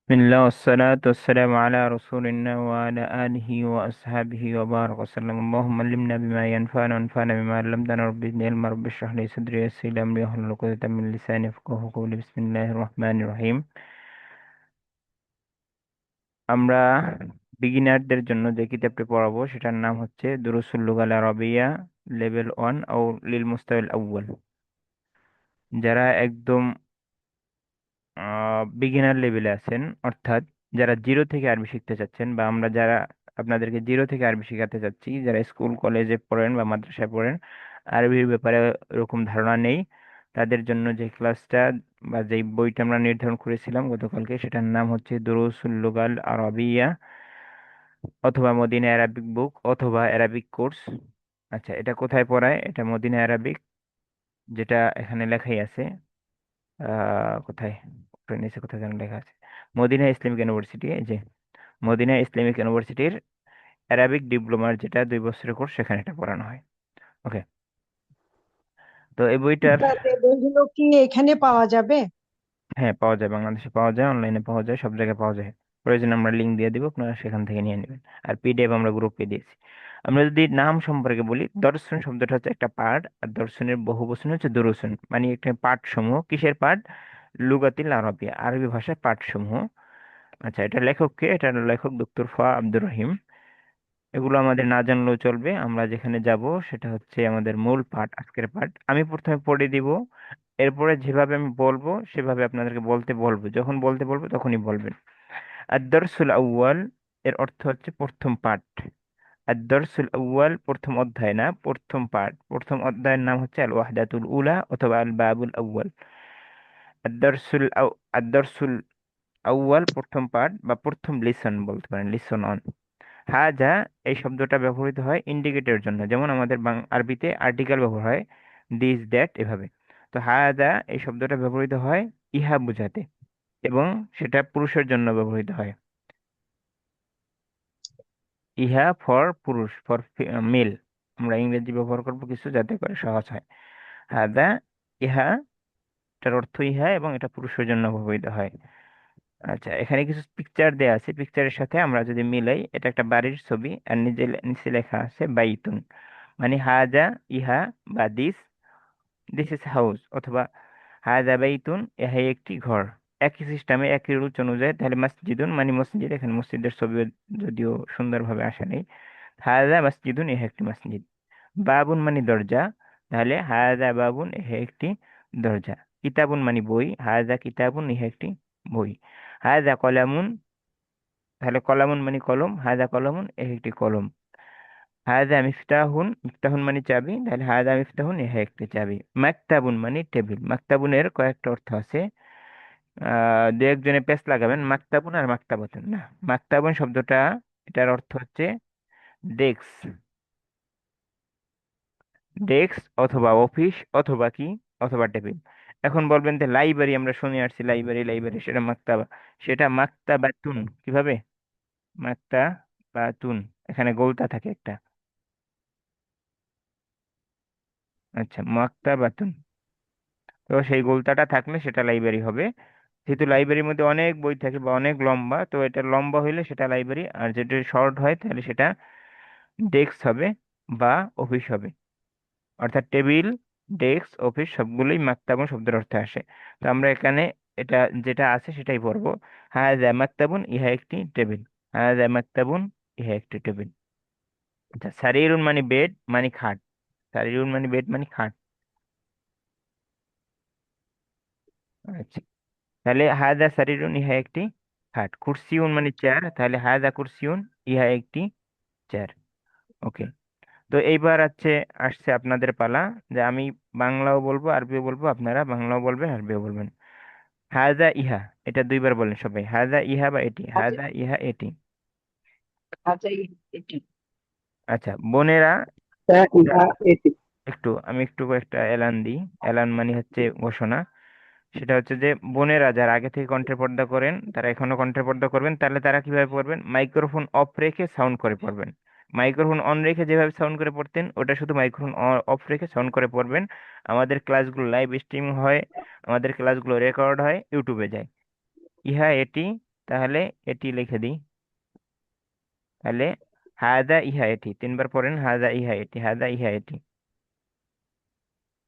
بسم الله والصلاة والسلام على رسول الله وعلى آله وأصحابه وبارك وسلم. اللهم علمنا بما ينفعنا وانفعنا بما علمتنا. رب زدني علما، رب اشرح لي صدري ويسر لي أمري واحلل عقدة من لساني يفقهوا قولي. بسم الله الرحمن الرحيم. আমরা বিগিনারদের জন্য যে কিতাবটি পড়াবো সেটার নাম হচ্ছে দুরুসুল লুগাল আরাবিয়া লেভেল 1 ও লিল মুস্তাওয়াল আউয়াল। যারা একদম বিগিনার লেভেলে আছেন, অর্থাৎ যারা জিরো থেকে আরবি শিখতে চাচ্ছেন, বা আমরা যারা আপনাদেরকে জিরো থেকে আরবি শেখাতে চাচ্ছি, যারা স্কুল কলেজে পড়েন বা মাদ্রাসায় পড়েন, আরবির ব্যাপারে ওরকম ধারণা নেই, তাদের জন্য যে ক্লাসটা বা যে বইটা আমরা নির্ধারণ করেছিলাম গতকালকে, সেটার নাম হচ্ছে দুরুসুল লুগাল আরাবিয়া, অথবা মদিনা অ্যারাবিক বুক, অথবা অ্যারাবিক কোর্স। আচ্ছা, এটা কোথায় পড়ায়? এটা মদিনা অ্যারাবিক, যেটা এখানে লেখাই আছে। কোথায় উপরে নিচে কোথায় যেন লেখা আছে, মদিনা ইসলামিক ইউনিভার্সিটি। এই যে মদিনা ইসলামিক ইউনিভার্সিটির অ্যারাবিক ডিপ্লোমার যেটা 2 বছরের কোর্স, সেখানে এটা পড়ানো হয়। ওকে। তো এই বইটার, তাহলে বইগুলো কি এখানে পাওয়া যাবে? হ্যাঁ, পাওয়া যায়, বাংলাদেশে পাওয়া যায়, অনলাইনে পাওয়া যায়, সব জায়গায় পাওয়া যায়। প্রয়োজন আমরা লিঙ্ক দিয়ে দিব, আপনারা সেখান থেকে নিয়ে নেবেন। আর পিডিএফ আমরা গ্রুপে দিয়েছি। আমরা যদি নাম সম্পর্কে বলি, দর্শন শব্দটা হচ্ছে একটা পাঠ, আর দর্শনের বহু বচন হচ্ছে দুরুসুন, মানে একটা পাঠ সমূহ। কিসের পাঠ? লুগাতিল আরবিয়া, আরবি ভাষার পাঠ সমূহ। আচ্ছা, এটা লেখক কে? এটার লেখক ডক্টর ফা আব্দুর রহিম। এগুলো আমাদের না জানলেও চলবে, আমরা যেখানে যাব সেটা হচ্ছে আমাদের মূল পাঠ, আজকের পাঠ। আমি প্রথমে পড়ে দিব, এরপরে যেভাবে আমি বলবো সেভাবে আপনাদেরকে বলতে বলবো, যখন বলতে বলবো তখনই বলবেন। আদ-দারসুল আউয়াল এর অর্থ হচ্ছে প্রথম পাঠ। আদ-দারসুল আউয়াল প্রথম অধ্যায় না, প্রথম পাঠ। প্রথম অধ্যায়ের নাম হচ্ছে আল ওয়াহদাতুল উলা অথবা আল বাবুল আউয়াল। আদ-দারসুল আউয়াল প্রথম পাঠ বা প্রথম লিসন বলতে পারেন, লিসন অন। হাজা এই শব্দটা ব্যবহৃত হয় ইন্ডিকেটরের জন্য, যেমন আমাদের আরবিতে আর্টিকেল ব্যবহার হয় দিস দ্যাট এভাবে। তো হাজা এই শব্দটা ব্যবহৃত হয় ইহা বোঝাতে, এবং সেটা পুরুষের জন্য ব্যবহৃত হয়। ইহা ফর পুরুষ, ফর মেল। আমরা ইংরেজি ব্যবহার করব কিছু যাতে করে সহজ হয়। হাজা, ইহা, এটার অর্থ ইহা, এবং এটা পুরুষের জন্য ব্যবহৃত হয়। আচ্ছা, এখানে কিছু পিকচার দেয়া আছে, পিকচারের সাথে আমরা যদি মিলাই, এটা একটা বাড়ির ছবি, আর নিচে লেখা আছে বাইতুন, মানে হাজা, ইহা, বা দিস, দিস ইজ হাউস, অথবা হাজা বাইতুন, ইহা একটি ঘর। একই সিস্টেমে, একই রুলস অনুযায়ী, তাহলে মসজিদুন মানে মসজিদ, এখানে মসজিদের ছবি যদিও সুন্দরভাবে আসে নাই। হাজা মসজিদুন, ইহা একটি মসজিদ। বাবুন মানে দরজা, তাহলে হাজা বাবুন, ইহা একটি দরজা। কিতাবুন মানে বই, হাজা কিতাবুন, ইহা একটি বই। হাজা কলামুন, তাহলে কলামুন মানে কলম, হাজা কলমুন, ইহা একটি কলম। হাজা মিফতাহুন, মিফতাহুন মানে চাবি, তাহলে হাজা মিফতাহুন, ইহা একটি চাবি। মাকতাবুন মানে টেবিল। মাকতাবুনের কয়েকটা অর্থ আছে, দু একজনে পেশ লাগাবেন, মাকতাবুন আর মাকতাবাতুন না। মাকতাবুন শব্দটা, এটার অর্থ হচ্ছে ডেস্ক, ডেস্ক অথবা অফিস, অথবা কি, অথবা টেবিল। এখন বলবেন যে লাইব্রেরি, আমরা শুনে আসছি লাইব্রেরি, লাইব্রেরি সেটা মাকতাবা, সেটা মাকতাবাতুন। কিভাবে? মাকতাবাতুন, এখানে গোলতা থাকে একটা। আচ্ছা, মাকতাবাতুন, তো সেই গোলতাটা থাকলে সেটা লাইব্রেরি হবে। যেহেতু লাইব্রেরির মধ্যে অনেক বই থাকে বা অনেক লম্বা, তো এটা লম্বা হইলে সেটা লাইব্রেরি, আর যেটা শর্ট হয় তাহলে সেটা ডেস্ক হবে বা অফিস হবে। অর্থাৎ টেবিল, ডেস্ক, অফিস সবগুলোই মাকতাবুন শব্দের অর্থে আসে। তো আমরা এখানে এটা যেটা আছে সেটাই পড়বো। হাযা মাকতাবুন, ইহা একটি টেবিল। হাযা মাকতাবুন, ইহা একটি টেবিল। আচ্ছা, সারিরুন মানে বেড, মানে খাট। সারিরুন মানে বেড মানে খাট। আচ্ছা, তাহলে হাদা সারিরুন, ইহা একটি খাট। কুরসিউন মানে চেয়ার, তাহলে হাদা কুরসিউন, ইহা একটি চেয়ার। ওকে। তো এইবার আসছে আপনাদের পালা, যে আমি বাংলাও বলবো আরবিও বলবো, আপনারা বাংলাও বলবেন আরবিও বলবেন। হাদা ইহা, এটা দুইবার বলেন সবাই, হাদা ইহা বা এটি, আচ্ছা। হাদা ইহা এটি। আচ্ছা, এটি। আচ্ছা বোনেরা, হ্যাঁ, এটা ইহা এটি। আমি একটু একটা এলান দিই। এলান মানে হচ্ছে ঘোষণা। সেটা হচ্ছে যে বোনেরা যারা আগে থেকে কণ্ঠের পর্দা করেন, তারা এখনো কণ্ঠের পর্দা করবেন, তাহলে তারা কিভাবে পড়বেন? মাইক্রোফোন অফ রেখে সাউন্ড করে পড়বেন। মাইক্রোফোন অন রেখে যেভাবে সাউন্ড করে পড়তেন, ওটা শুধু মাইক্রোফোন অফ রেখে সাউন্ড করে পড়বেন। আমাদের ক্লাসগুলো লাইভ স্ট্রিম হয়, আমাদের ক্লাসগুলো রেকর্ড হয়, ইউটিউবে যায়। ইহা এটি, তাহলে এটি লিখে দিই। তাহলে হাদা ইহা এটি, তিনবার পড়েন, হাদা ইহা এটি, হাদা ইহা এটি।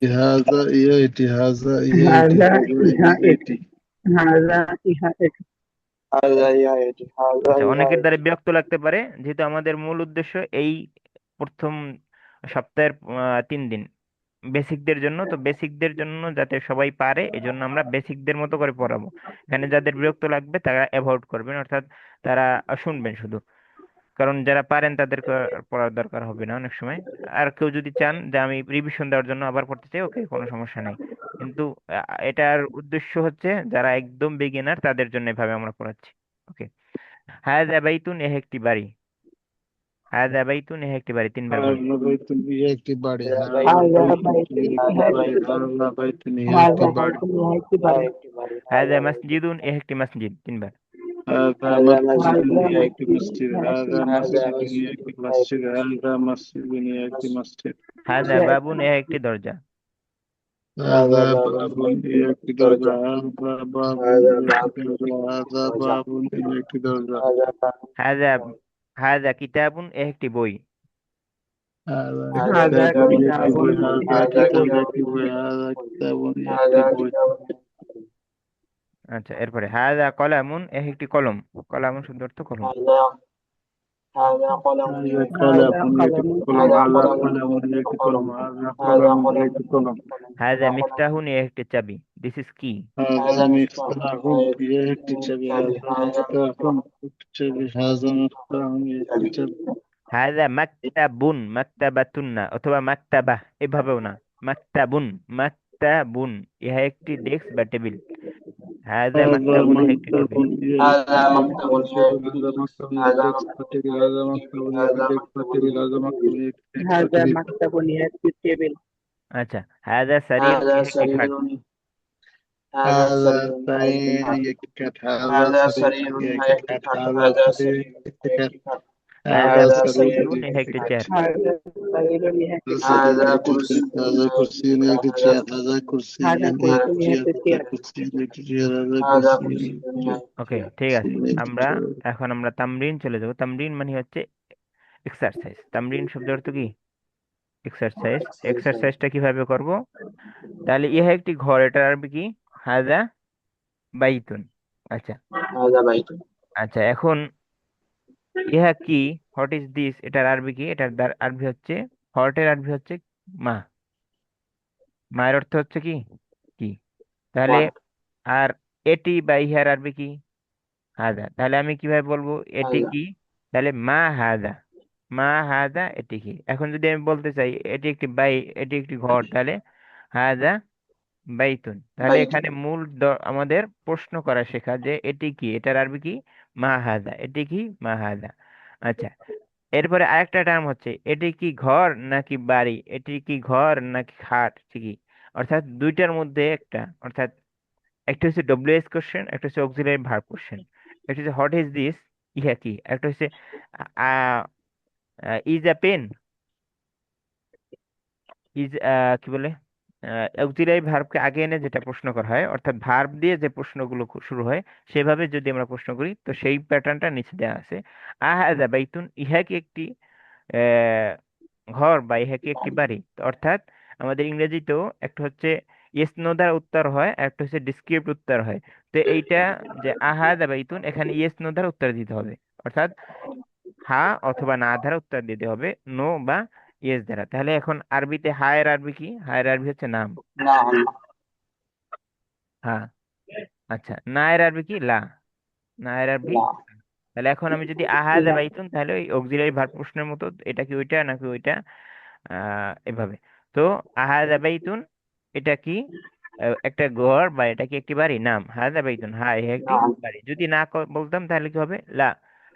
هذا إيتي هذا إيتي هذا هذا إهاء إيتي هذا إهاء هذا يا ايدي هذا আচ্ছা, يا অনেকের দ্বারা ايدي বিরক্ত লাগতে পারে, যেহেতু আমাদের মূল উদ্দেশ্য এই প্রথম সপ্তাহের 3 দিন বেসিকদের জন্য, তো বেসিকদের জন্য যাতে সবাই পারে এই জন্য আমরা বেসিকদের মতো করে পড়াবো। এখানে যাদের বিরক্ত লাগবে তারা অ্যাভয়েড করবেন, অর্থাৎ তারা শুনবেন শুধু। কারণ যারা পারেন তাদেরকে আর পড়ার দরকার হবে না অনেক সময়। আর কেউ যদি চান যে আমি রিভিশন দেওয়ার জন্য আবার পড়তে চাই, ওকে, কোনো সমস্যা নেই। কিন্তু এটার উদ্দেশ্য হচ্ছে যারা একদম বিগিনার তাদের জন্য এভাবে আমরা পড়াচ্ছি। ওকে। হাযা বাইতুন, এ একটি বাড়ি। হাযা বাইতুন, এ একটি বাড়ি, তিনবার বলি। هذا بيت إيتي باري هذا هذا بيت هذا بيت بيت هذا إيتي إهاء باري بيت هذا بيت إيتي هذا باري بيت إهاء يا باري اعتباري হাযা هذا بيت মাসজিদুন, এ একটি মসজিদ, তিনবার। هذا هذا مسجد مسجد هذا يا إيتي مسجد مسجد إهاء هذا هذا مسجد مسجد إيتي يا مسجد هذا مسجد إيتي مسجد مسجد হাযা বাবুন, এ একটি দরজা। هذا هذا باب باب إيتي درجة درجة هذا باب هذا باب إيتي درجة هذا درجة باب إيتي درجة هذا باب হাযা হাযা কিতাবুন, এ একটি বই। هذا هذا هذا كتاب كتاب إيتي كتاب بوي هذا هذا إهاء كتاب كتاب إيتي بوي هذا كتاب إيتي هذا بوي كتاب আচ্ছা, এরপরে হাযা কলামুন, এ একটি কলম। কলামুন শব্দ অর্থ কলম। هذا هذا قلم هذا يكتب هذا قلم إيتي قلم قلم هذا هذا قلم قلم إيتي قلم قلم هذا هذا قلم قلم إيتي قلم হাযা هذا قلم মিফতাহুন, এ একটি চাবি। দিস ইজ কি। هذا هذا مفتاح مفتاح يكتب شبي هذا هذا مفتاح يكتب هذا مفتاح شبي يكتب হাযা মাকতাবুন, মাকতাবাতুন না, অথবা মাকতাবা, এভাবেও না। মাকতাবুন, মাকতাবুন, ইহা একটি ডেস্ক বা টেবিল। হাযা هذا মাকতাবুন, ইহা একটি مكتب টেবিল। هذا يكتب مكتب هذا مكتب هذا يكتب هذا مكتب هذا يكتب مكتب هذا مكتب هذا يكتب مكتب يكتب আচ্ছা, হাযা সারিরুন, هذا ইহা একটি খাট। سرير هذا هذا سرير سرير هيئة يكتب هذا هذا سرير سرير يكتب هيئة هذا هذا سرير سرير يكتب هيئة হাযা هذا هذا سرير سرير কুরসিয়ুন, ইহা একটি চেয়ার। يكتب هذا سرير يكتب سرير هذا يكتب كرسي هذا كرسي هذا يكتب كرسي هذا كرسي هذا كرسي يكتب يكتب هذا كرسي يكتب هذا هذا كرسي كرسي ওকে, ঠিক আছে। আমরা এখন আমরা তামরিন চলে যাবো। তামরিন মানে হচ্ছে এক্সারসাইজ। তামরিন শব্দের অর্থ কি? এক্সারসাইজ। এক্সারসাইজটা কিভাবে করব? তাহলে ইহা একটি ঘর, এটার আরবি কি? হাযা বাইতুন। আচ্ছা। هذا بيت আচ্ছা, এখন ইহা কি, হোয়াট ইজ দিস, এটার আরবি কি? এটার আরবি হচ্ছে, হটের আরবি হচ্ছে মা। মায়ের অর্থ হচ্ছে কি? কি। তাহলে ما আর এটি বা ইহার আরবি কি? হাদা। তাহলে আমি কিভাবে বলবো এটি هذا কি? তাহলে মা হাদা। মা হাদা, এটি কি। এখন যদি আমি বলতে চাই এটি একটি বাই, এটি একটি ঘর, তাহলে হাদা বাইতুন। তাহলে بيت এখানে মূল আমাদের প্রশ্ন করা শেখা যে এটি কি, এটার আরবি কি? মা হাদা। এটি কি? মা হাদা। আচ্ছা, এরপরে আরেকটা টার্ম হচ্ছে এটি কি ঘর নাকি বাড়ি, এটি কি ঘর নাকি খাট, ঠিক কি। অর্থাৎ দুইটার মধ্যে একটা, অর্থাৎ একটা হচ্ছে ডব্লিউএস কোশ্চেন, একটা হচ্ছে অক্সিলারি ভার্ব কোশ্চেন। একটা হচ্ছে হোয়াট ইজ দিস, ইহা কি। একটা হচ্ছে ইজ আ পেন, ইজ কি বলে, অক্সিলারি ভার্বকে আগে এনে যেটা প্রশ্ন করা হয়, অর্থাৎ ভার্ব দিয়ে যে প্রশ্নগুলো শুরু হয়, সেভাবে যদি আমরা প্রশ্ন করি তো সেই প্যাটার্নটা নিচে দেওয়া আছে। আহাযা বাইতুন, ইহা কি একটি আহ, ঘর, বা ইহা কি একটি বাড়ি। তো অর্থাৎ আমাদের ইংরেজিতেও একটা হচ্ছে ইয়েস নো দ্বারা উত্তর হয়, আর একটা হচ্ছে ডিসক্রিপ্ট উত্তর হয়। তো এইটা যে আহাযা বাইতুন, এখানে ইয়েস নো দ্বারা উত্তর দিতে হবে, অর্থাৎ হ্যাঁ অথবা না দ্বারা উত্তর দিতে হবে, নো বা ইয়েস দ্বারা। তাহলে এখন আরবিতে হায়ের আরবি কি? হায়ের আরবি হচ্ছে নাম। نعم হ্যাঁ। আচ্ছা, না এর আরবি কি? লা। না এর আরবি। لا তাহলে এখন আমি যদি আহাদা لا বাইতুন, তাহলে ওই অক্সিলারি ভার্ব প্রশ্নের মতো এটা কি ওইটা নাকি ওইটা, এভাবে। তো আহাদা বাইতুন, এটা কি একটা ঘর, বা এটা কি একটি বাড়ি? নাম হাদা বাইতুন, হ্যাঁ এ একটি نعم বাড়ি। যদি না বলতাম তাহলে কি হবে? লা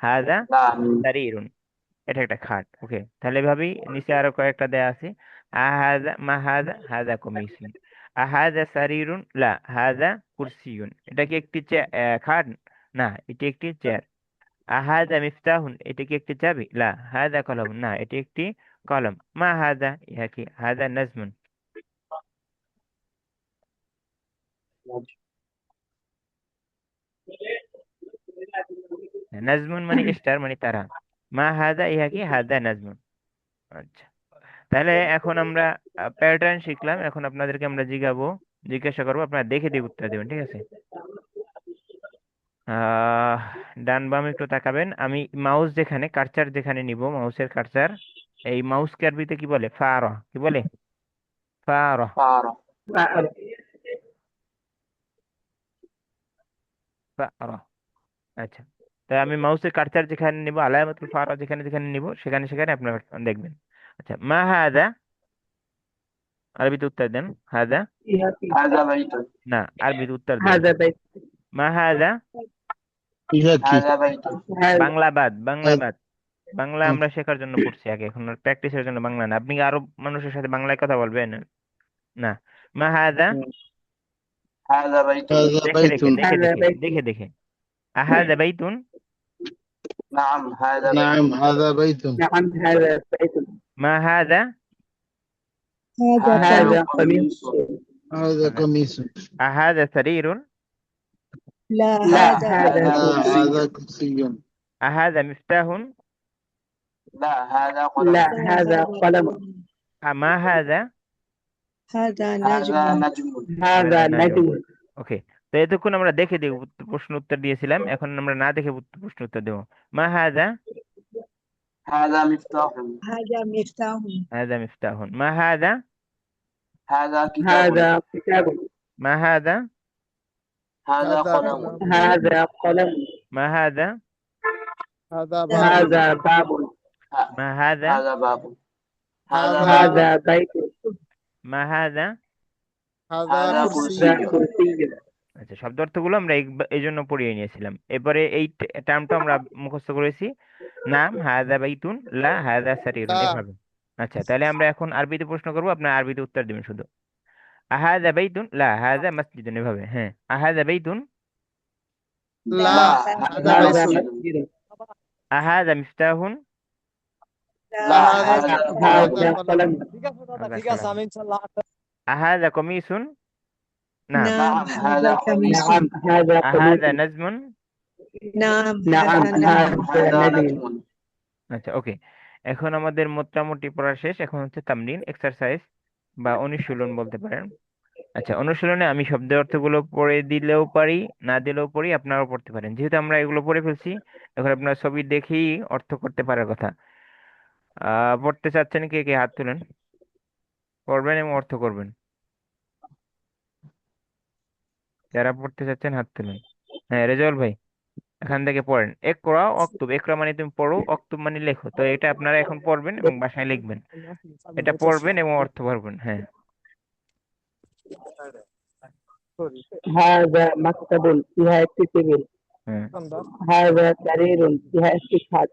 হাদা نعم সারিরুন, এটা একটা খাট। ওকে, তাহলে এভাবেই নিচে আরো কয়েকটা দেয়া আছে। আহাদা মা হাদা, হাদা কমিসুন। আহাদা সারিরুন, লা হাদা কুরসিয়ুন, এটা কি একটি খাট? না, এটি একটি চেয়ার। আহাদা মিফতাহুন, এটা কি একটি চাবি? লা হাদা কলম, না এটি একটি কলম। মা হাদা, ইহা কি? হাদা নাজমুন। নাজমুন মানে স্টার মানে তারা। মা হাদা, ইহা কি? হাদা নাজমুন। আচ্ছা, তাহলে এখন আমরা প্যাটার্ন শিখলাম। এখন আপনাদেরকে আমরা জিজ্ঞাসা করবো, আপনারা দেখে দেখে উত্তর দেবেন, ঠিক আছে? আহ ডান বাম একটু তাকাবেন। আমি মাউস যেখানে, কার্সার যেখানে নিব, মাউসের কার্সার, এই মাউসকে আরবিতে কি বলে? ফারা। কি বলে? ফারা। فارة. فأر ফারা। আচ্ছা, তাই আমি মাউসের কার্সার যেখানে নিব, আলামাতুল ফারা যেখানে যেখানে নিব, সেখানে সেখানে আপনারা দেখবেন। আচ্ছা, মা হাদা, আরবিতে উত্তর দেন। হাদা। يهاتي هذا بيت. না, আরবিতে উত্তর দেন। هذا بيت মা হাদা। ইহা কি? هذا بيت. هذا বাংলা বাদ। বাংলা আমরা শেখার জন্য পড়ছি আগে, এখন প্র্যাকটিসের জন্য বাংলা না। আপনি কি আরব মানুষের সাথে বাংলায় কথা বলবেন? না। মা হাদা। هذا بيت. هذا দেখে بيت. দেখে দেখে هذا দেখে بيت দেখে দেখে আহাদা বাইতুন। نعم هذا بيت. نعم هذا بيت. نعم هذا بيت মা হাদা। هذا هذا قميص. قميص هذا قميص. আহাদা সারিরুন। لا لا هذا هذا لا كرسي. هذا كرسي. আহাদা মিফতাহুন। لا هذا لا قلم. هذا قلم মা হাদা। هذا هذا نجم نجم. هذا হাদা নাজম। نجم ওকে, তো এতক্ষণ আমরা দেখে দিয়ে প্রশ্ন উত্তর দিয়েছিলাম, এখন আমরা না দেখে প্রশ্ন উত্তর দেবো। মা হাদা। هذا مفتاح. هذا مفتاح হাদা মিফতাহুন। মা হাদা। هذا كتاب. هذا كتاب মা হাদা। هذا هذا قلم. قلم. هذا قلم মা হাদা। هذا باب. هذا باب মা হাদা। هذا باب. هذا هذا باب. هذا بيت মা হাদা। هذا هذا هذا كرسي. كرسي আচ্ছা, শব্দ অর্থগুলো আমরা এই জন্য পড়িয়ে নিয়েছিলাম। এবারে এই টার্মটা আমরা মুখস্থ করেছি। নাম হাদা বাইতুন, লা হাদা সারিরুন, لا এভাবে। আচ্ছা, তাহলে আমরা এখন আরবিতে প্রশ্ন করবো, আপনার আরবিতে উত্তর দিবেন শুধু। আহাদা বাইতুন, লা হাদা মাসজিদুন, এভাবে। হ্যাঁ, আহাদা বাইতুন। لا لا هذا هذا هذا بيت. مسجد. مسجد আহাদা মিফতাহুন। لا لا هذا هذا هذا قلم. هذا قلم. قلم আহাদা কমিসুন। না। نعم نعم هذا هذا قميص قميص. نعم هذا আহাদা قميص নাজমুন। نعم نعم هذا نعم نجم هذا هذا نجم نجم. আচ্ছা, ওকে। এখন আমাদের মোটামুটি পড়া শেষ। এখন হচ্ছে তামরিন, এক্সারসাইজ বা অনুশীলন বলতে পারেন। আচ্ছা, অনুশীলনে আমি শব্দের অর্থগুলো পড়ে দিলেও পারি, না দিলেও পারি, আপনারাও পড়তে পারেন। যেহেতু আমরা এগুলো পড়ে ফেলছি, এখন আপনার ছবি দেখেই অর্থ করতে পারার কথা। পড়তে চাচ্ছেন কে কে? হাত তুলেন। পড়বেন এবং অর্থ করবেন। যারা পড়তে চাচ্ছেন হাত তুলেন। হ্যাঁ, রেজাউল ভাই, এখান থেকে পড়েন। একরা অক্তুব, একরা মানে তুমি পড়ো, অক্তুব মানে লেখো। তো এটা আপনারা এখন পড়বেন এবং বাসায় লিখবেন। এটা পড়বেন এবং অর্থ পড়বেন। হ্যাঁ। هذا مكتب فيها টেবিল হ্যাঁ। هذا سرير فيها খাট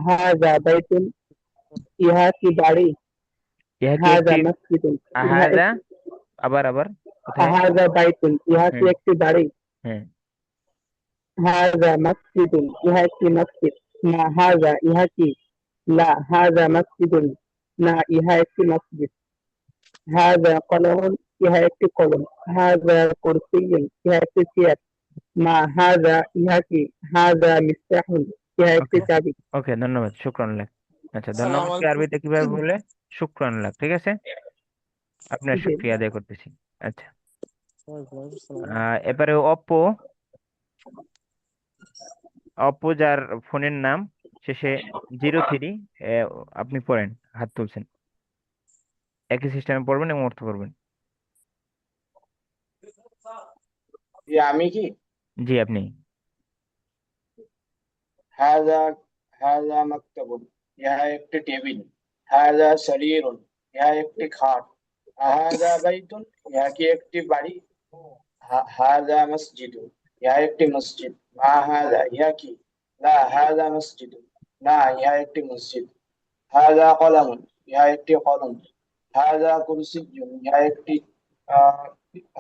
هذا بيت ইহা কি বাড়ি ইহা কি هذا একটি? مسجد ইহা আহাদা। আবার কোথায়? هذا بيت ইহা কি হ্যাঁ। একটি বাড়ি হ্যাঁ। هذا مسجد ইহা একটি মসজিদ না هذا ইহা কি لا هذا مسجد না ইহা একটি মসজিদ هذا قلم ইহা একটি কলম هذا كرسي ইহা একটি চেয়ার মা হাজা ইহা কি হাজা মিফতাহুন ইহা একটি ওকে, চাবি ওকে, ধন্যবাদ। শুক্রান লাক। আচ্ছা, السلام ধন্যবাদকে عليكم. আরবিতে কিভাবে বলে? শুক্রান লাক, ঠিক আছে? আপনার জি। শুক্রিয়া আদায় করতেছি। আচ্ছা, السلام. এবারে অপো যার ফোনের নাম শেষে 03, আপনি পড়েন, হাত তুলছেন। একই সিস্টেমে পড়বেন এবং অর্থ করবেন। আমি কি? জি, আপনি। هذا هذا مكتب. यह एक टेबिल. هذا سرير. यह एक खाट. هذا بيت. यह की एक बाड़ी. هذا مسجد. यह एक मस्जिद. ما هذا यह की. لا هذا مسجد. ना यह एक मस्जिद. هذا قلم. यह एक कलम. هذا कुर्सी. यह एक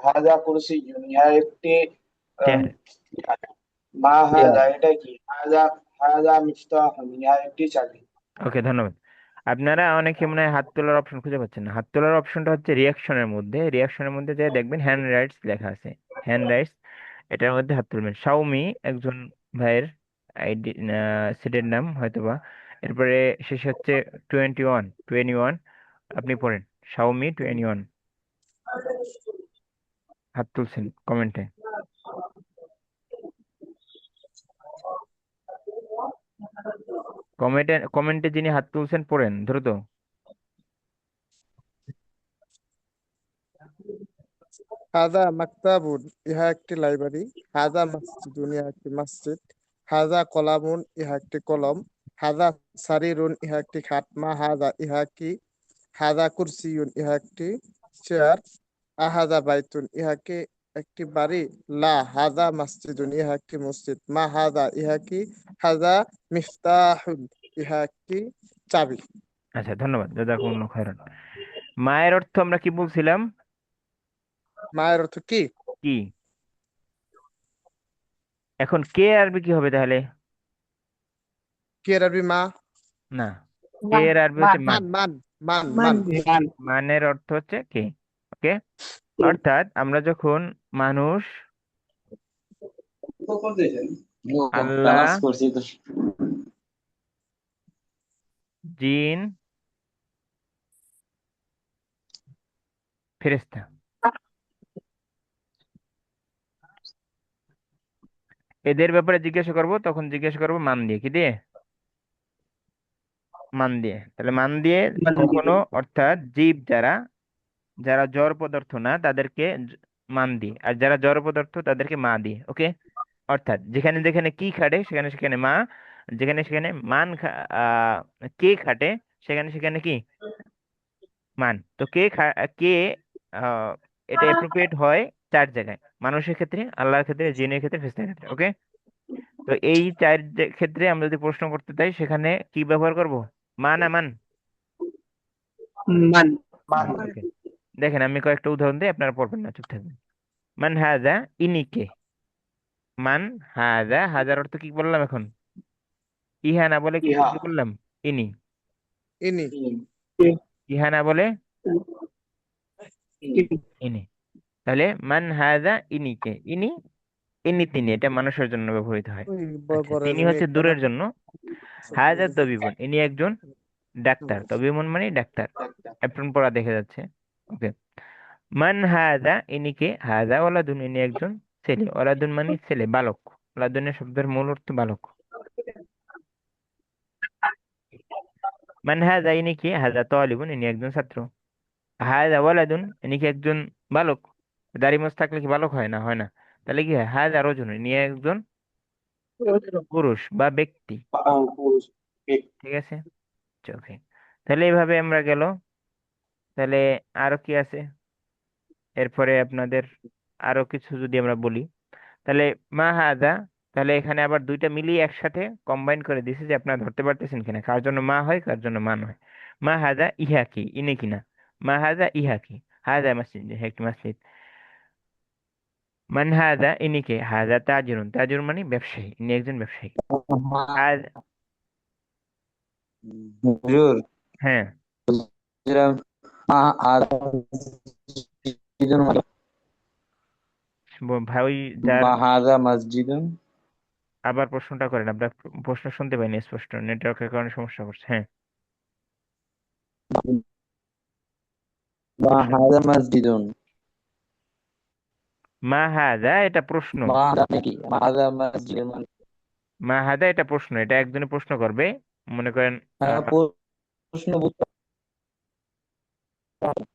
هذا कुर्सी. यह एक চেয়ার। মা হাদা এটা কি হাদা হাদা মিফতাহ ইহা একটি চাবি। ওকে, ধন্যবাদ। আপনারা অনেকে মনে হয় হাত তোলার অপশন খুঁজে পাচ্ছেন না। হাত তোলার অপশনটা হচ্ছে রিয়াকশনের মধ্যে যে দেখবেন হ্যান্ড রাইটস লেখা আছে। হ্যান্ড রাইটস, এটার মধ্যে হাত তুলবেন। শাওমি একজন ভাইয়ের আইডি সিটের নাম হয়তোবা। এরপরে শেষ হচ্ছে 21, 21 আপনি পড়েন। শাওমি 21 হাত তুলছেন কমেন্টে। কমেন্টে কমেন্টে যিনি হাত তুলছেন পড়েন দ্রুত। হাদা মাকতাবুন, ইহা একটি লাইব্রেরি। হাদা মসজিদুন, ইহা একটি মসজিদ। হাদা কলামুন, ইহা একটি কলম। হাদা সারিরুন, ইহা একটি খাট। মা হাদা, ইহা কি? হাদা কুরসিয়ুন, ইহা একটি চেয়ার। আহাদা বাইতুন, ইহা কি একটি বাড়ি? লা হাদা মসজিদুন, ইহা একটি মসজিদ। মা হাদা, ইহা কি? হাদা মিফতাহুন, ইহা একটি চাবি। আচ্ছা, ধন্যবাদ, জাযাকুমুল্লাহ খাইরান। মায়ের অর্থ আমরা কি বলছিলাম? মায়ের অর্থ কি? কি? এখন কে আরবি কি হবে তাহলে? কি এর আরবি? মা। না, কে মান এর আরবি মান হচ্ছে মান। মান মান মান মান। মান। মান মানের অর্থ হচ্ছে কে। ওকে, অর্থাৎ আমরা যখন মানুষ, আল্লাহ, জিন, ফেরেশতা, এদের ব্যাপারে জিজ্ঞাসা করব, তখন জিজ্ঞাসা করব মান দিয়ে। কি দিয়ে? মান দিয়ে। তাহলে মান দিয়ে মান কখনো, দিবেন। অর্থাৎ জীব যারা, যারা জড় পদার্থ না তাদেরকে মান দিয়ে, আর যারা জড় পদার্থ তাদেরকে মা দিয়ে। ওকে, অর্থাৎ যেখানে যেখানে কি খাটে সেখানে সেখানে মা, যেখানে সেখানে কে খাটে সেখানে সেখানে কি মান। তো কে আহ, এটা অ্যাপ্রোপ্রিয়েট হয় চার জায়গায়: মানুষের ক্ষেত্রে, আল্লাহর ক্ষেত্রে, জিনের ক্ষেত্রে, ফেরেশতার ক্ষেত্রে। ওকে, তো এই চার ক্ষেত্রে আমরা যদি প্রশ্ন করতে চাই সেখানে কি ব্যবহার করব? মা না মান? মান মান। ওকে, দেখেন আমি কয়েকটা উদাহরণ দিই, আপনারা পড়বেন না, চুপ থাকবেন। মান হাজা, ইনি কে? মান হাজা, হাজার অর্থ কি বললাম এখন? ইহা না বলে কি ইহা কি বললাম? ইনি। ইনি। ইহা না বলে ইনি। তাহলে মান হাজা, ইনি কে? ইনি, ইনি তিনি, এটা মানুষের জন্য ব্যবহৃত হয়। ওই আচ্ছা, বরের তিনি উনি হচ্ছে একটা না। দূরের জন্য। হাজা তবিবুন, ইনি একজন ডাক্তার। তবিবুন মানে ডাক্তার। এপ্রন পড়া দেখে যাচ্ছে। ওকে, মান হাজা, ইনি কে? হাজা ওয়ালাদুন, ইনি একজন ছেলে। ওয়ালাদুন মানে ছেলে, বালক। ওয়ালাদুনের শব্দের মূল অর্থ বালক। মান হাজা, ইনি কে? হাজা তালিবুন, ইনি একজন ছাত্র। হাজা ওয়ালাদুন, ইনি কি একজন বালক? দাড়ি মোছ থাকলে কি বালক হয়? না, হয় না। তাহলে কি হয়? হাজা রজুন, ইনি একজন পুরুষ বা ব্যক্তি। পুরুষ। ঠিক আছে, ওকে। তাহলে এইভাবে আমরা গেল। তাহলে আরো কি আছে এরপরে আপনাদের? আরো কিছু যদি আমরা বলি, তাহলে মা হাজা, তাহলে এখানে আবার দুইটা মিলিয়ে একসাথে কম্বাইন করে দিছে, যে আপনারা ধরতে পারতেছেন কিনা কার জন্য মা হয় কার জন্য মান হয়। মা হাজা, ইহা কি? ইনি কিনা। মা হাজা, ইহা কি? হাজা মসজিদ, হ্যাঁ একটি মসজিদ। মান হাজা, ইনি কে? হাজা তাজিরুন, তাজিরুন মানে ব্যবসায়ী, ইনি একজন ব্যবসায়ী। হাজা, হুজুর, হ্যাঁ, বলছিলাম, ভাই, যার মাহাদা মসজিদুন। আবার প্রশ্নটা করেন, আপনার প্রশ্ন শুনতে পাইনি স্পষ্ট, নেটওয়ার্কের কারণে সমস্যা করছে। হ্যাঁ, প্রশ্ন। মাহাদা মসজিদুন। মা হাজা, এটা প্রশ্ন। মাহাদা নাকি মাহাদা মসজিদুন মানে? মা হাজা এটা প্রশ্ন, এটা একজনে প্রশ্ন করবে। মনে করেন হ্যাঁ, প্রশ্ন বুঝতে পারলাম।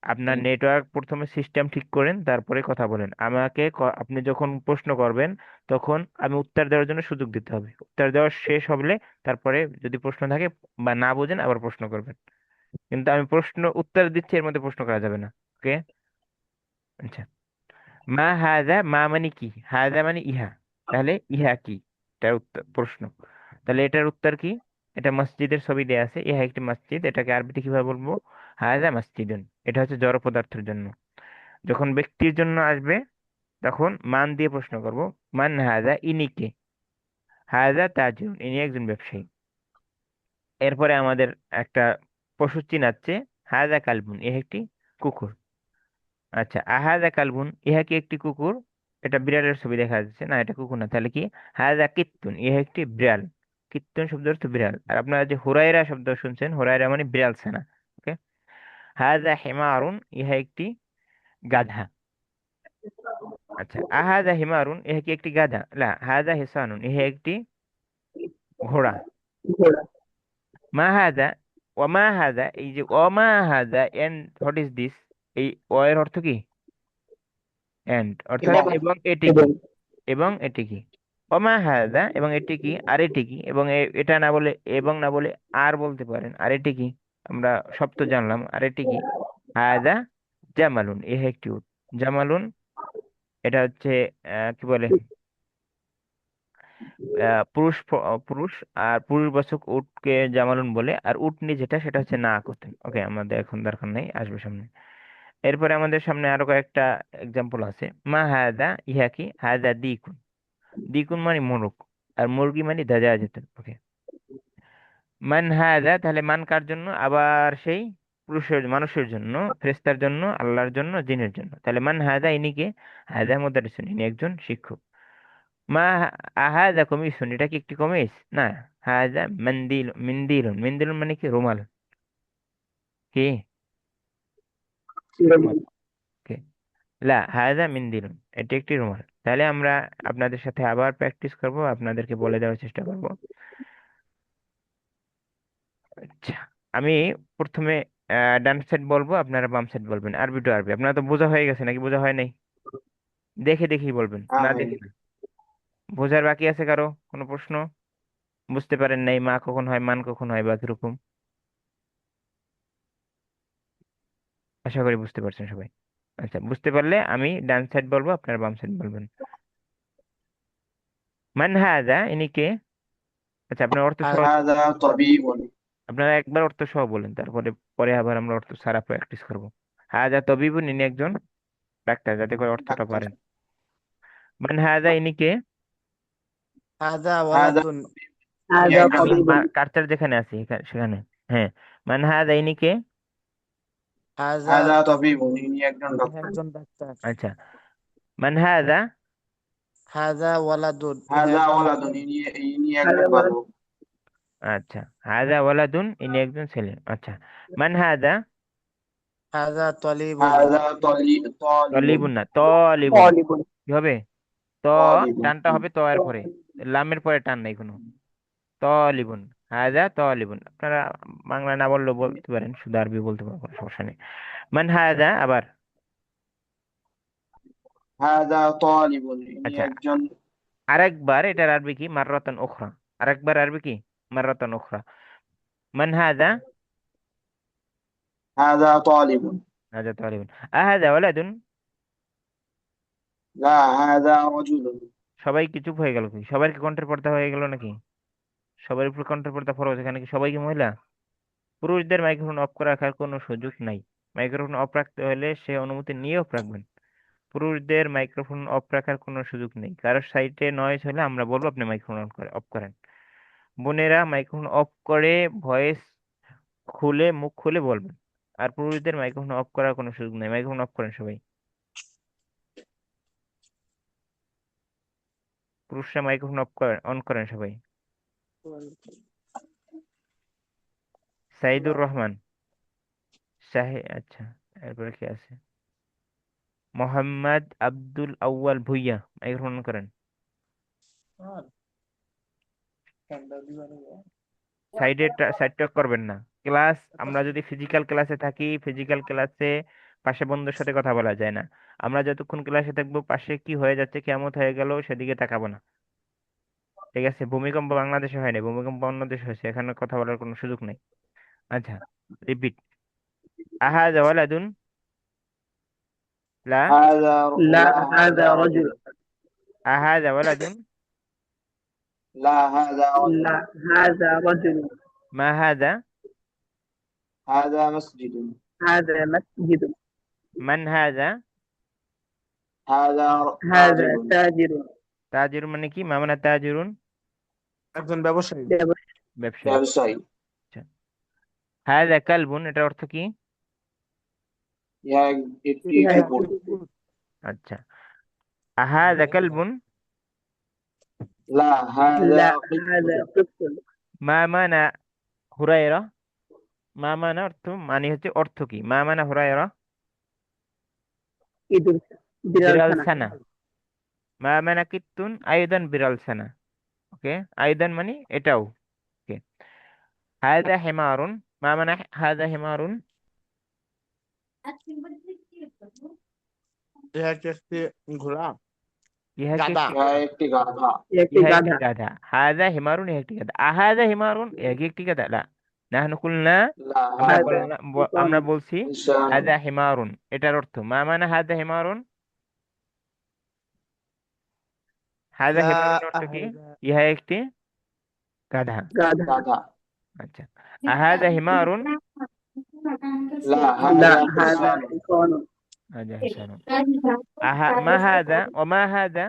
আপনার নেটওয়ার্ক প্রথমে সিস্টেম ঠিক করেন, তারপরে কথা বলেন। আমাকে আপনি যখন প্রশ্ন করবেন তখন আমি উত্তর দেওয়ার জন্য সুযোগ দিতে হবে। উত্তর দেওয়া শেষ হলে তারপরে যদি প্রশ্ন থাকে বা না বোঝেন আবার প্রশ্ন করবেন। কিন্তু আমি প্রশ্ন উত্তর দিচ্ছি, এর মধ্যে প্রশ্ন করা যাবে না। ওকে, আচ্ছা। মা হাজা, মা মানে কি, হাজা মানে ইহা, তাহলে ইহা কি? এটার উত্তর প্রশ্ন। তাহলে এটার উত্তর কি? এটা মসজিদের ছবি দেয়া আছে, ইহা একটি মসজিদ। এটাকে আরবিতে কিভাবে বলবো? হাজা মসজিদুন। এটা হচ্ছে জড় পদার্থের জন্য। যখন ব্যক্তির জন্য আসবে তখন মান দিয়ে প্রশ্ন করব। মান হাজা, ইনি কে? হাজা তাজিরুন, ইনি একজন ব্যবসায়ী। এরপরে আমাদের একটা পশু চিনাচ্ছে। হাজা কালবুন, ইহা একটি কুকুর। আচ্ছা, আহাজা কালবুন, ইহা কি একটি কুকুর? এটা বিড়ালের ছবি দেখা যাচ্ছে না, এটা কুকুর না, তাহলে কি? হাজা কিত্তুন, ইহা একটি বিড়াল। কিত্তুন শব্দ অর্থ বিড়াল। আর আপনারা যে হুরায়রা শব্দ শুনছেন, হুরায়রা মানে বিড়াল ছানা। ওকে। হাজা হিমারুন, ইহা একটি গাধা। আচ্ছা, আহাজা হিমারুন, ইহা কি একটি গাধা? লা, হাজা হিসানুন, ইহা একটি ঘোড়া। ঘোড়া। মা হাজা, ওমা হাজা, এই যে ওমা হাজা এন্ড হোয়াট ইজ দিস, এই ও এর অর্থ কি? এন্ড, অর্থাৎ এবং এবং এটি কি? এবং এবং এটি কি? ওমা হাজা, এবং এটি কি, আর এটি কি, এবং এটা না বলে এবং না বলে আর বলতে পারেন। আর এটি কি? আমরা সব তো জানলাম, আর এটি কি? হাজা জামালুন, এ একটি উট। জামালুন, এটা হচ্ছে কি বলে, পুরুষ, আর পুরুষবাচক উটকে জামালুন বলে। আর উটনি যেটা, সেটা হচ্ছে না করতেন। ওকে, আমাদের এখন দরকার নেই, আসবে সামনে। এরপরে আমাদের সামনে আরো কয়েকটা এক্সাম্পল আছে। মা হাদা, ইহা কি? হাদা দিকুন। দিকুন মানে মোরগ, আর মুরগি মানে দাজা। ওকে। মান হাদা, তাহলে মান কার জন্য? আবার সেই পুরুষের, মানুষের জন্য, ফেরেশতার জন্য, আল্লাহর জন্য, জিনের জন্য। তাহলে মান হাদা, ইনি কে? হাদা মুদারিসুন, ইনি একজন শিক্ষক। মা আহাদা কমিসুন, এটা কি একটি কমিস? না। হাদা মিন্দিলুন মানে কি? রুমাল। কি? রুমাল। ওকে। লা, হাদা মিন্দিলুন, এটি একটি রুমাল। তাহলে আমরা আপনাদের সাথে আবার প্র্যাকটিস করব, আপনাদেরকে বলে দেওয়ার চেষ্টা করব। আচ্ছা, আমি প্রথমে ডান সাইড বলবো, আপনারা বাম সাইড বলবেন, আরবি টু আরবি। আপনারা তো বোঝা হয়ে গেছে নাকি বোঝা হয় নাই? দেখে দেখেই বলবেন, হ্যাঁ না হয়ে দেখে গেছে। না। বোঝার বাকি আছে কারো? কোনো প্রশ্ন? বুঝতে পারেন নাই মা কখন হয়, মান কখন হয়, বা কিরকম? আশা করি বুঝতে পারছেন সবাই। আচ্ছা, বুঝতে পারলে আমি ডান সাইড বলবো, আপনারা বাম সাইড বলবেন। মান হাদা, ইনি কে? আচ্ছা, আপনার অর্থ সহ, হাদা তাবিবুন। আপনারা একবার অর্থ সহ বলেন, তারপরে পরে আবার আমরা অর্থ সারা প্র্যাকটিস করবো। হাদা তবিবুন, ইনি একজন ডাক্তার, যাতে করে অর্থটা ডাক্তার। পারেন। মান হাদা, ইনি কে? হাদা হাদা ওয়ালাদুন। তাবিব, ইনি হাযা একজন আমি তাবিবুন। কার্সার যেখানে আছে সেখানে। হ্যাঁ। মান হাদা, ইনি কে? হাদা হাদা তাবিবুন, ইনি একজন ডাক্তার। একজন ডাক্তার। আচ্ছা, মান হাদা। হাদা ওয়ালাদুন, ইহা হাদা একজন ওয়ালাদুন, ইনি হাযা একজন ওয়ালাদ। বালক। আচ্ছা, হাদা ওয়ালাদুন, ইনি একজন ছেলে। আচ্ছা, মান হাদা। হাদা তলিবুন। হাদা তালিবুন। তলিবুন না, তলিবুন। তালিবুন। কি হবে? ত, তালিবুন। টানটা হবে ত এর পরে, লামের পরে টান নাই কোনো। তলিবুন, হাদা তলিবুন। আপনারা বাংলা না বললেও বলতে পারেন, শুধু আরবি বলতে পারেন, কোনো সমস্যা নেই। মান হাদা আবার। হাদা তালিবুন, ইনি আচ্ছা, একজন। আরেকবার এটার আরবি কি? মাররাতান উখরা। আরেকবার আরবি কি? মাররাতান উখরা। মান হাদা। হাদা তালিবুন। হাদা তালিবুন। আহাদা ওয়ালাদুন। লা, হাদা রাজুলুন। সবাই কি চুপ হয়ে গেল? কি সবার কি কণ্ঠের পর্দা হয়ে গেল নাকি? সবার উপর কণ্ঠের পর্দা ফরজ, এখানে কি সবাই কি মহিলা? পুরুষদের মাইক্রোফোন অফ করে রাখার কোনো সুযোগ নাই। মাইক্রোফোন অফ রাখতে হলে সে অনুমতি নিয়ে অফ রাখবেন। পুরুষদের মাইক্রোফোন অফ রাখার কোনো সুযোগ নেই। কারোর সাইটে নয়েজ হলে আমরা বলবো আপনি মাইক্রোফোন অফ করেন। বোনেরা মাইক্রোফোন অফ করে ভয়েস খুলে, মুখ খুলে বলবেন। আর পুরুষদের মাইক্রোফোন অফ করার কোনো সুযোগ নেই। মাইক্রোফোন অফ করেন সবাই। পুরুষরা মাইক্রোফোন অফ করেন, অন করেন সবাই। সাইদুর রহমান, আচ্ছা, এরপরে কি আছে? মোহাম্মদ আব্দুল আউয়াল ভুইয়া, মাইক্রোফোন অন করেন। সাইড টক করবেন না। ক্লাস, আমরা যদি ফিজিক্যাল ক্লাসে থাকি, ফিজিক্যাল ক্লাসে পাশে বন্ধুর সাথে কথা বলা যায় না। আমরা যতক্ষণ ক্লাসে থাকবো, পাশে কি হয়ে যাচ্ছে, কেমন হয়ে গেল, সেদিকে তাকাবো না। ঠিক আছে? ভূমিকম্প বাংলাদেশে হয় না, ভূমিকম্প অন্য দেশে হয়েছে, এখানে কথা বলার কোনো সুযোগ নেই। আচ্ছা, রিপিট। আহাদা ওয়ালাদুন। লা, লা, লা, হাদা হাযা রাজুল। রাজুলুন। আহাদা ওয়ালাদুন। লা, হাদা লা, রাজুলুন। হাযা রাজুল। মা হাদা। হাদা মসজিদুন। হাযা মাসজিদুন। মান হাদা। হাদা হাযা তাজিরুন। তাজিরুন। তাজির মানে কি? মা মানে তাজিরুন? একজন ব্যবসায়ী। ব্যবসায়ী। ব্যবসায়ী। ব্যবসায়ী। আচ্ছা, হাদা কালবুন, এটার অর্থ কি? ইহা একটি ইহা ইহা কুকুর। একটি একটি কুকুর। আচ্ছা, أهذا كلب؟ لا هذا لا قط. هذا قط ما معنى হুরায়রা? মা মানে অর্থ মানে হচ্ছে অর্থ কি? মা মানে হুরায়রা ইঁদুর বিড়াল বিড়াল ছানা ছানা। মা মানে কিত্তুন আয়ুদান বিড়াল ছানা। ওকে, আয়ুদান মানে এটাও। ওকে, হাদা হিমারুন। মা মানে হাদা হিমারুন? ইহা কি একটি ঘোড়া? ইহা কি গাধা। একটি यह एक गाधा। এ একটি ইহা একটি গাধা গাধা। হাদা হিমারুন ইহা একটি গাধা। আহাদা হিমারুন ইহা কি একটি গাধা? লা, নাহনু কুলনা, لا আমরা هذا বললাম ইনসান আমরা বলছি إنسان। হাদা হিমারুন। এটার অর্থ মা মানে হাদা হিমারুন। হাদা লা হিমারুন অর্থ কি? আহাদা ইহা একটি গাধা। গাধা गाधा। আচ্ছা, আহাদা হিমারুন। لا لا هذا هذا حصان। حصان হাদা হিসানুন। মা হাদা ও মা হাদা,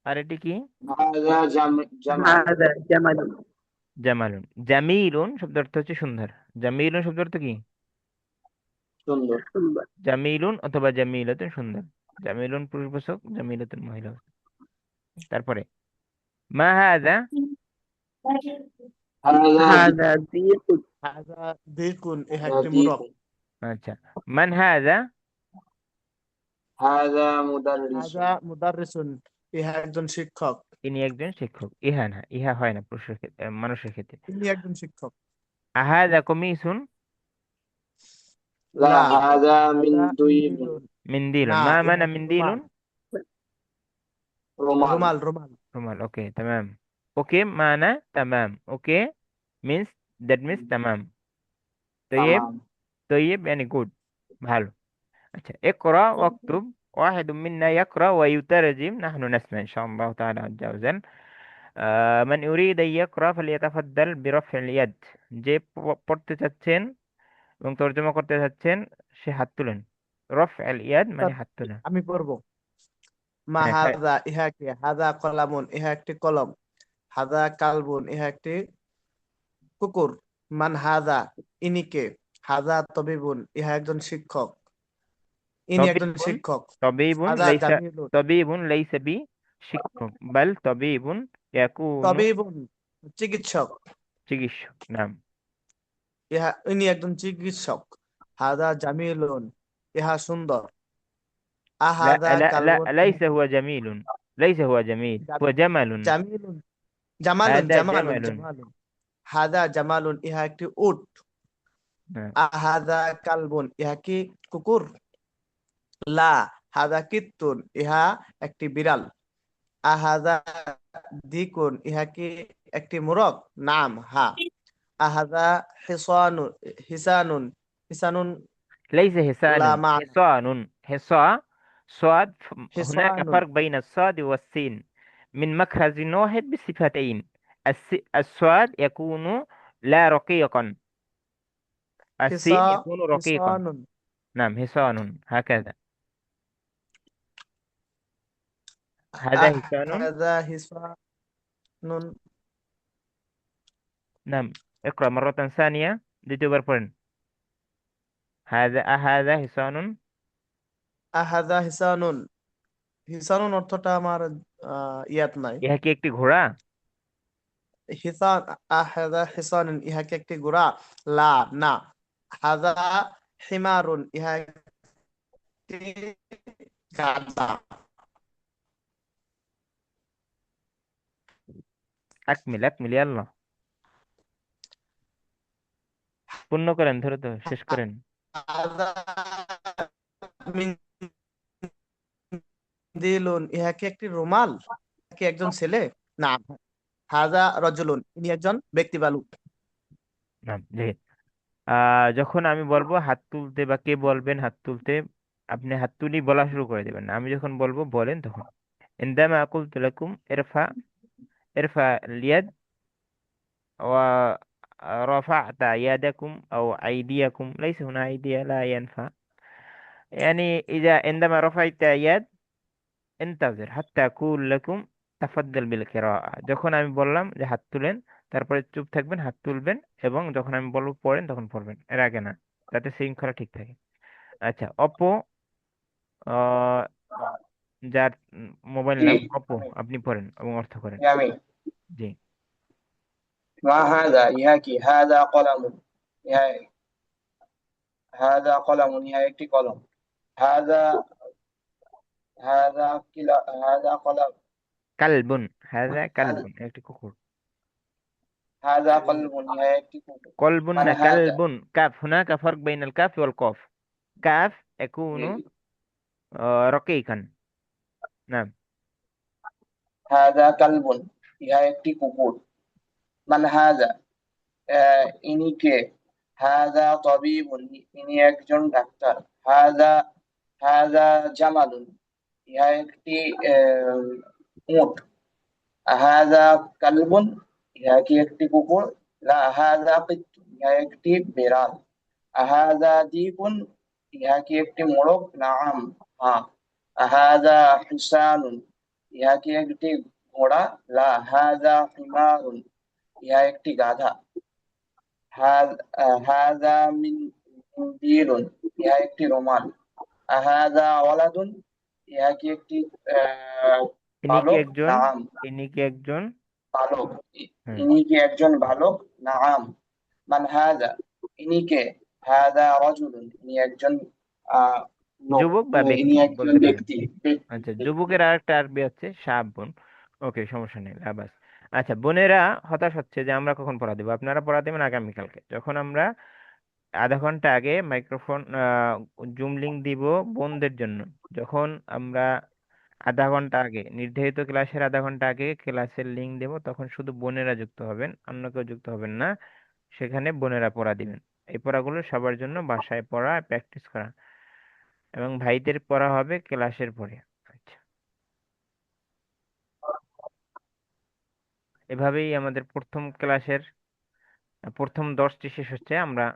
আর এটি কি? هذا جمل। هذا جمل জামালুন। জামিলুন শব্দ অর্থ হচ্ছে সুন্দর। জামিলুন শব্দ অর্থ কি? सुंदर। সুন্দর জামিলুন অথবা জামিলাতুন সুন্দর। জামিলুন পুরুষবাচক, জামিলাতুন মহিলাবাচক। তারপরে মা হাদা? هذا هذا ضيق হাযা দিকুন, ইহা একটি ديك। মোরগ। আচ্ছা, মান হাদা? هذا مدرس। হাযা মুদাররিসুন, ইহা একজন শিক্ষক। ইনি একজন শিক্ষক। ইহা না, ইহা হয় না পুরুষের ক্ষেত্রে, মানুষের ক্ষেত্রে। তিনি একজন শিক্ষক। আহাদা কমিসুন? لا লা هذا হাযা منديل। মিন্দিলুন, মিন্দিলুন। না মা ইহা মানে একটি রুমাল। মিন্দিলুন? रुमाल। রুমাল রুমাল। রুমাল। ওকে, তামাম। ওকে মানে তামাম। ওকে মিন্স, দ্যাট মিন্স তামাম। তৈব, تمام। তৈব yani গুড, ভালো। আচ্ছা, اقرأ واكتب، واحد منا يقرأ ويترجم، نحن نسمع إن شاء الله تعالى عز وجل. من يريد أن يقرأ فليتفضل برفع اليد. যে পড়তে চাচ্ছেন এবং তর্জমা করতে চাচ্ছেন সে হাত তুলেন। রফ আল ইয়াদ মানে অর্থাৎ হাত তোলা। আমি পড়ব। মা হ্যাঁ, হাযা, ইহা কি? হাযা কলামুন, ইহা একটি কলম। হাযা কালবুন, ইহা একটি কুকুর। মান হাযা, ইনি কে? হাযা তবিবুন, ইহা একজন শিক্ষক। ইনি একজন তবিবুন। শিক্ষক। তবিবুন হাযা লাইসা, জামিলুন। তবিবুন লাইসা বি শিক্ষক, বাল তবিবুন ইয়াকুনু তবিবুন চিকিৎসক। চিকিৎসক। নাম ইনি একজন চিকিৎসক। হাদা জামিলুন, ইহা সুন্দর। لا আহাদা لا لا কালবুন, ইহা ليس هو جميل، ليس هو جميل، هو جمل। জামিলুন জামালুন هذا জামালুন جمل. জামালুন। হাদা জামালুন, ইহা একটি উট। نعم. আহাদা কালবুন, ইহা কি কুকুর? লা হাদা কিত্তুন, ইহা একটি বিড়াল। আহাদা দিকুন, ইহা কি একটি মোরগ? নাম হা। আহাদা হিসানুন হিসানুন হিসানুন ليس লা حصان، মানা حصان. حصى صاد. هناك হিসানুন فرق بين الصاد والسين من مخرج واحد بصفتين. الصاد يكون لا رقيقا، হিসা السين يكون رقيقا. হিসানুন نعم، حصان هكذا. هذا حصان. আহাদা হিসানুন نعم، اقرأ مرة ثانية দ্বিতীয়বার পড়েন। هذا حصان. আহাদা হিসানুন। হিসানুন অর্থটা আমার ইয়াদ নাই। ইহা কি একটি ঘোড়া? হিসান আহাদা হিসানুন, ইহা কি একটি ঘোড়া? লা না। হাদা হিমারুন, ইহা একটি গাধা। আকমিল আকমিল ইয়াল্লাহ, পূর্ণ করেন, ধরে তো শেষ করেন। হাদা মিন্দিলুন, ইহা কি একটি রুমাল? কি একজন ছেলে? না। হাদা রজুলুন, ইনি একজন ব্যক্তি বা লোক। নাম জি। যখন আমি বলবো হাত তুলতে বা কে বলবেন হাত তুলতে, আপনি হাত তুলি বলা শুরু করে দেবেন না। আমি যখন বলবো বলেন তখন। عندما قلت لكم ارفع، ارفع اليد، ورفعت يدكم أو أيديكم، ليس هنا أيدي، لا ينفع. يعني إذا عندما رفعت يد انتظر حتى أقول لكم তাফাদ্দাল বিল কিরাআ। যখন আমি বললাম যে হাত তুলেন, তারপরে চুপ থাকবেন, হাত তুলবেন, এবং যখন আমি বলবো পড়েন তখন পড়বেন, এর আগে না, যাতে শৃঙ্খলা ঠিক থাকে। আচ্ছা, অপো যার মোবাইল জি নাম অপো, আমি আপনি পড়েন এবং অর্থ করেন। আমি জি। মা হাদা ইহা কি, হাদা কলামুন, ইহা হাদা কলামুন, ইহা একটি কলম। হাদা হাদা কিলা হাদা কলাম কালবুন, হাযা কাল কালবুন, একটি কুকুর। হাদা কলবুন, ইহা একটি কুকুর। কলবুন মানে না, হাদা, কালবুন। কাফ, হুনাকা ফারক বাইনাল কাফ ওয়াল কফ। কাফ জি ইয়াকুনু রকিকান। নাম। হাদা কালবুন, ইহা একটি কুকুর। মান হাদা, ইনি কে। হাদা তবিবুন, ইনি একজন ডাক্তার। হাদা হাদা জামালুন, ইহা একটি উট। হাদা কালবুন, ইহা কি একটি কুকুর। লা হাদা কিত্তুন, ইহা একটি বেড়াল। হাদা দীপুন, ইহা কি একটি মোরগ। নাআম, হ্যাঁ। হাদা হিসানুন, ইহা কি একটি ঘোড়া। লা হাদা হিমারুন, ইহা একটি গাধা। হাদা মিন্দিরুন, ইহা একটি রুমাল। হাদা ওয়ালাদুন, ইহা কি একটি আহ, ইনি কি বালক। একজন, নাম, ইনি কি একজন। বালক। হ্যাঁ। ইনি কি একজন বালক। নাম। মান হাদা, ইনি কে। হাদা রাজুলুন, ইনি একজন আহ লোক। যুবক বা ইনি ব্যক্তি একজন বলতে পারেন। ব্যক্তি, ব্যক্তি আচ্ছা, ব্যক্তি। যুবকের আরেকটা আরবি আছে শাবুন। ওকে, সমস্যা নেই, আবাস। আচ্ছা, বোনেরা হতাশ হচ্ছে যে আমরা কখন পড়া দেবো। আপনারা পড়া দেবেন আগামীকালকে, যখন আমরা আধা ঘন্টা আগে মাইক্রোফোন জুম লিংক দিব বোনদের জন্য। যখন আমরা আধা ঘন্টা আগে, নির্ধারিত ক্লাসের আধা ঘন্টা আগে ক্লাসের লিংক দেব, তখন শুধু বোনেরা যুক্ত হবেন, অন্য কেউ যুক্ত হবেন না। সেখানে বোনেরা পড়া দিবেন। এই পড়াগুলো সবার জন্য, বাসায় পড়া, প্র্যাকটিস করা, এবং ভাইদের পড়া হবে ক্লাসের পরে। আচ্ছা, এভাবেই আমাদের প্রথম ক্লাসের প্রথম 10টি শেষ হচ্ছে। আমরা